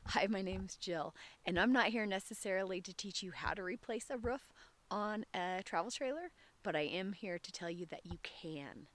Hi, my name's Jill, and I'm not here necessarily to teach you how to replace a roof on a travel trailer, but I am here to tell you that you can.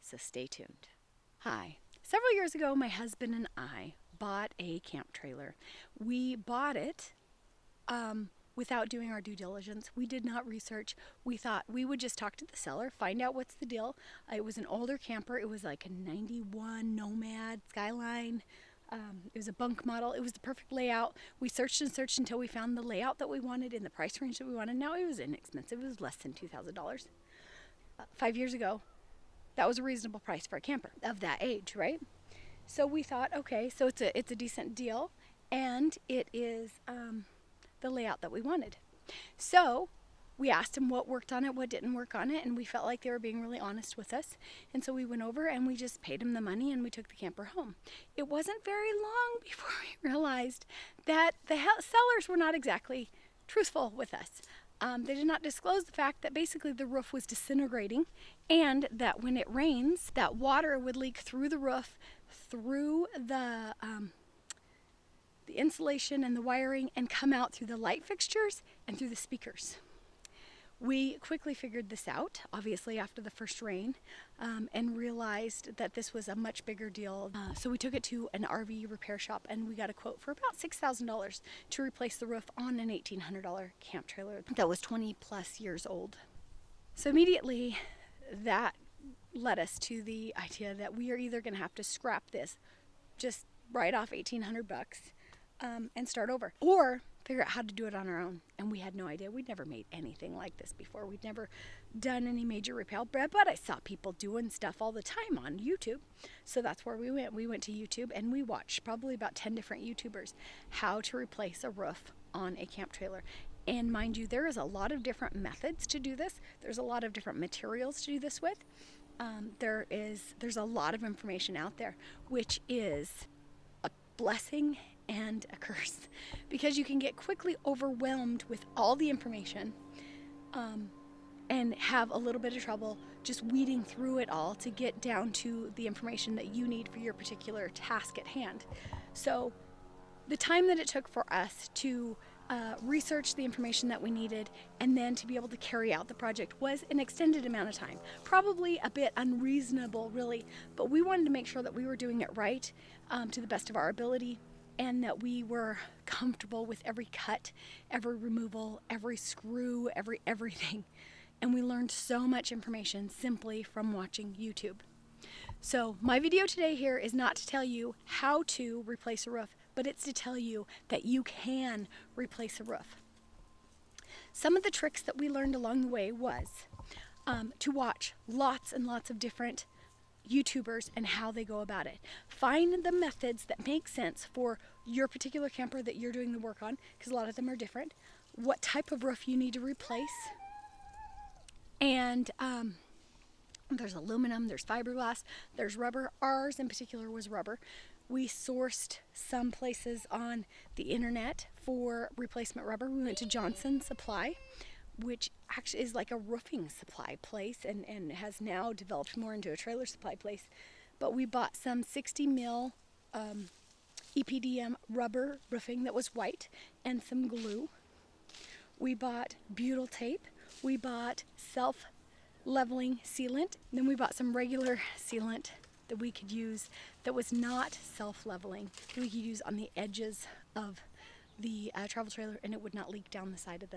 So stay tuned. Hi. Several years ago, my husband and I bought a camp trailer. We bought it without doing our due diligence. We did not research. We thought we would just talk to the seller, find out what's the deal. It was an older camper. It was like a 91 Nomad Skyline. It was a bunk model. It was the perfect layout. We searched and searched until we found the layout that we wanted in the price range that we wanted. Now it was inexpensive. It was less than $2,000. 5 years ago, that was a reasonable price for a camper of that age, right? So we thought, okay, so it's a decent deal, and it is the layout that we wanted. So we asked them what worked on it, what didn't work on it, and we felt like they were being really honest with us. And so we went over and we just paid them the money and we took the camper home. It wasn't very long before we realized that the sellers were not exactly truthful with us. They did not disclose the fact that basically the roof was disintegrating and that when it rains, that water would leak through the roof, through the insulation and the wiring, and come out through the light fixtures and through the speakers. We quickly figured this out, obviously after the first rain, and realized that this was a much bigger deal. So we took it to an RV repair shop and we got a quote for about $6,000 to replace the roof on an $1,800 camp trailer that was 20 plus years old. So immediately that led us to the idea that we are either going to have to scrap this, just write off 1,800 bucks, and start over, or figure out how to do it on our own. And we had no idea. We'd never made anything like this before. We'd never done any major repair, but I saw people doing stuff all the time on YouTube. So that's where we went. We went to YouTube and we watched probably about 10 different YouTubers how to replace a roof on a camp trailer. And mind you, there is a lot of different methods to do this. There's a lot of different materials to do this with. There's a lot of information out there, which is a blessing and a curse, because you can get quickly overwhelmed with all the information, and have a little bit of trouble just weeding through it all to get down to the information that you need for your particular task at hand. So the time that it took for us to research the information that we needed and then to be able to carry out the project was an extended amount of time. Probably a bit unreasonable, really, but we wanted to make sure that we were doing it right, to the best of our ability, and that we were comfortable with every cut, every removal, every screw, everything. And we learned so much information simply from watching YouTube. So my video today here is not to tell you how to replace a roof, but it's to tell you that you can replace a roof. Some of the tricks that we learned along the way was to watch lots and lots of different YouTubers and how they go about it. Find the methods that make sense for your particular camper that you're doing the work on, because a lot of them are different. What type of roof you need to replace. And there's aluminum, there's fiberglass, there's rubber. Ours in particular was rubber. We sourced some places on the internet for replacement rubber. We went to Johnson Supply, which actually is like a roofing supply place and has now developed more into a trailer supply place. But we bought some 60 mil EPDM rubber roofing that was white and some glue. We bought butyl tape. We bought self-leveling sealant. Then we bought some regular sealant that we could use that was not self-leveling, that we could use on the edges of the travel trailer, and it would not leak down the side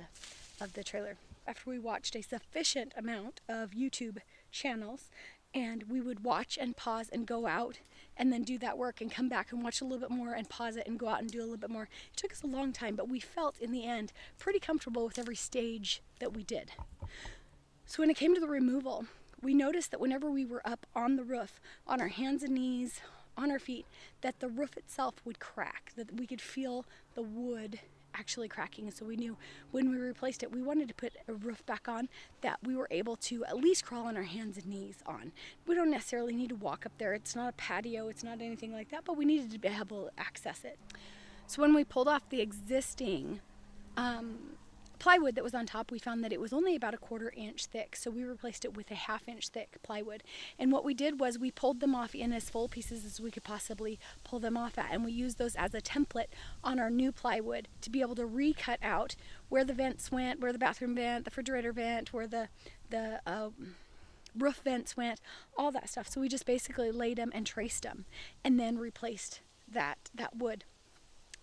of the trailer. After we watched a sufficient amount of YouTube channels, and we would watch and pause and go out and then do that work and come back and watch a little bit more and pause it and go out and do a little bit more. It took us a long time, but we felt in the end pretty comfortable with every stage that we did. So when it came to the removal, we noticed that whenever we were up on the roof, on our hands and knees, on our feet, that the roof itself would crack, that we could feel the wood actually cracking. So we knew when we replaced it, we wanted to put a roof back on that we were able to at least crawl on our hands and knees on. We don't necessarily need to walk up there. It's not a patio, it's not anything like that, but we needed to be able to access it. So when we pulled off the existing plywood that was on top, we found that it was only about a 1/4 inch thick, so we replaced it with a 1/2 inch thick plywood. And what we did was we pulled them off in as full pieces as we could possibly pull them off at, and we used those as a template on our new plywood to be able to recut out where the vents went, where the bathroom vent, the refrigerator vent, where the roof vents went, all that stuff. So we just basically laid them and traced them and then replaced that wood.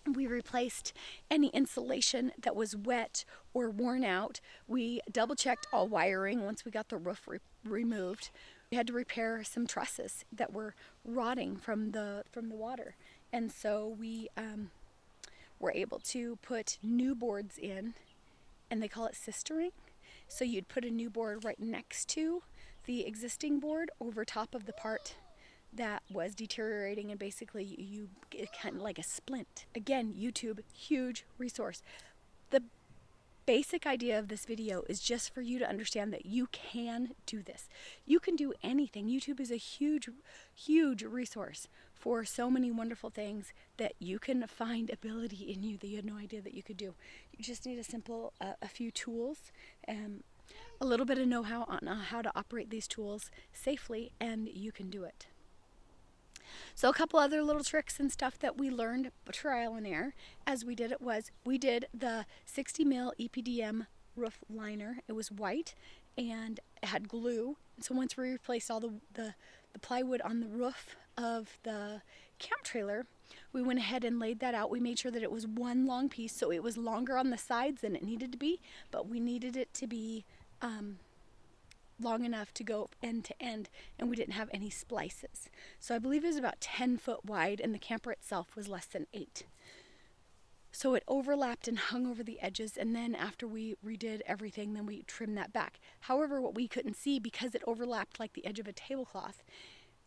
We replaced any insulation that was wet or worn out. We double checked all wiring once we got the roof removed. We had to repair some trusses that were rotting from the water. And so we were able to put new boards in, and they call it sistering. So you'd put a new board right next to the existing board over top of the part that was deteriorating, and basically you get kind of like a splint. Again, YouTube, huge resource. The basic idea of this video is just for you to understand that you can do this. You can do anything. YouTube is a huge, huge resource for so many wonderful things that you can find ability in you that you had no idea that you could do. You just need a few tools, a little bit of know-how on how to operate these tools safely, and you can do it. So a couple other little tricks and stuff that we learned trial and error as we did it was we did the 60 mil EPDM roof liner. It was white and it had glue. And so once we replaced all the plywood on the roof of the camp trailer, we went ahead and laid that out. We made sure that it was one long piece, so it was longer on the sides than it needed to be, but we needed it to be long enough to go end to end, and we didn't have any splices. So I believe it was about 10 foot wide, and the camper itself was less than 8. So it overlapped and hung over the edges, and then after we redid everything, then we trimmed that back. However, what we couldn't see, because it overlapped like the edge of a tablecloth,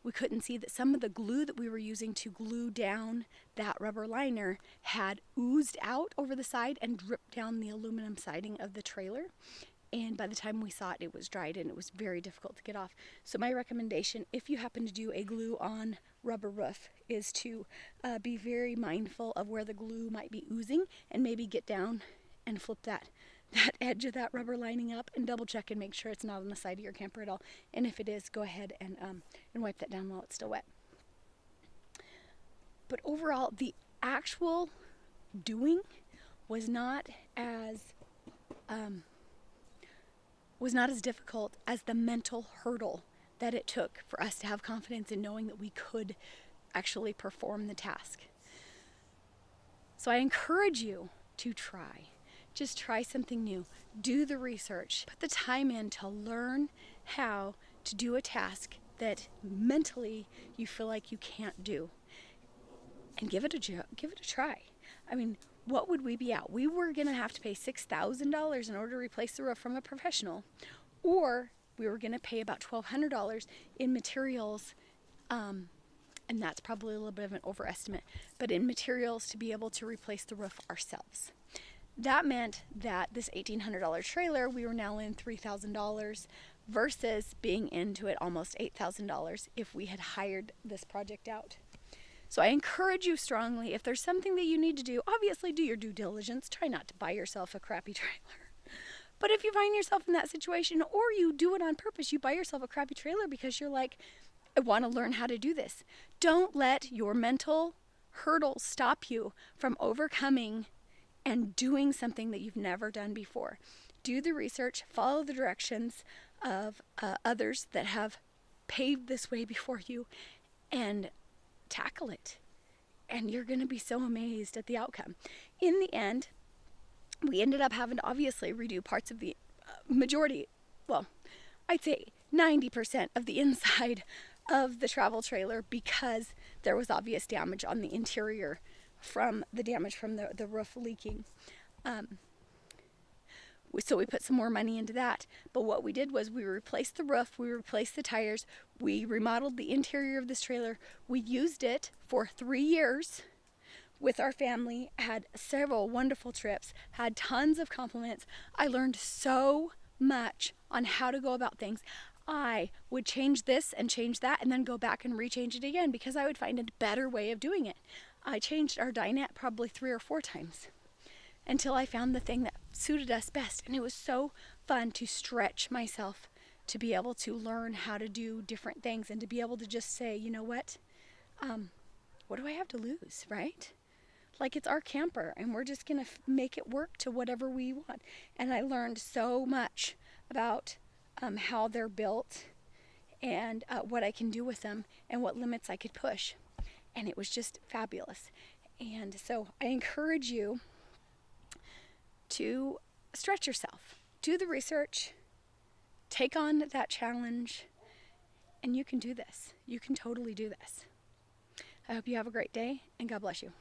we couldn't see that some of the glue that we were using to glue down that rubber liner had oozed out over the side and dripped down the aluminum siding of the trailer. And by the time we saw it, it was dried and it was very difficult to get off. So my recommendation, if you happen to do a glue-on rubber roof, is to be very mindful of where the glue might be oozing, and maybe get down and flip that edge of that rubber lining up and double check and make sure it's not on the side of your camper at all. And if it is, go ahead and wipe that down while it's still wet. But overall, the actual doing was not as difficult as the mental hurdle that it took for us to have confidence in knowing that we could actually perform the task. So I encourage you to try. Just try something new. Do the research. Put the time in to learn how to do a task that mentally you feel like you can't do. And give it a try. I mean, what would we be out? We were going to have to pay $6,000 in order to replace the roof from a professional, or we were going to pay about $1,200 in materials, and that's probably a little bit of an overestimate, but in materials to be able to replace the roof ourselves. That meant that this $1,800 trailer, we were now in $3,000 versus being into it almost $8,000 if we had hired this project out. So I encourage you strongly, if there's something that you need to do, obviously do your due diligence. Try not to buy yourself a crappy trailer. But if you find yourself in that situation, or you do it on purpose, you buy yourself a crappy trailer because you're like, I want to learn how to do this. Don't let your mental hurdles stop you from overcoming and doing something that you've never done before. Do the research, follow the directions of others that have paved this way before you, and tackle it, and you're going to be so amazed at the outcome. In the end, we ended up having to obviously redo parts of the majority, well, I'd say 90% of the inside of the travel trailer because there was obvious damage on the interior from the damage from the roof leaking. So we put some more money into that. But what we did was we replaced the roof, we replaced the tires, we remodeled the interior of this trailer. We used it for 3 years with our family, had several wonderful trips, had tons of compliments. I learned so much on how to go about things. I would change this and change that and then go back and rechange it again because I would find a better way of doing it. I changed our dinette probably 3 or 4 times until I found the thing that suited us best. And it was so fun to stretch myself to be able to learn how to do different things and to be able to just say, you know what do I have to lose, right? Like, it's our camper and we're just going to make it work to whatever we want. And I learned so much about how they're built and what I can do with them and what limits I could push. And it was just fabulous. And so I encourage you to stretch yourself, do the research, take on that challenge, and you can do this. You can totally do this. I hope you have a great day, and God bless you.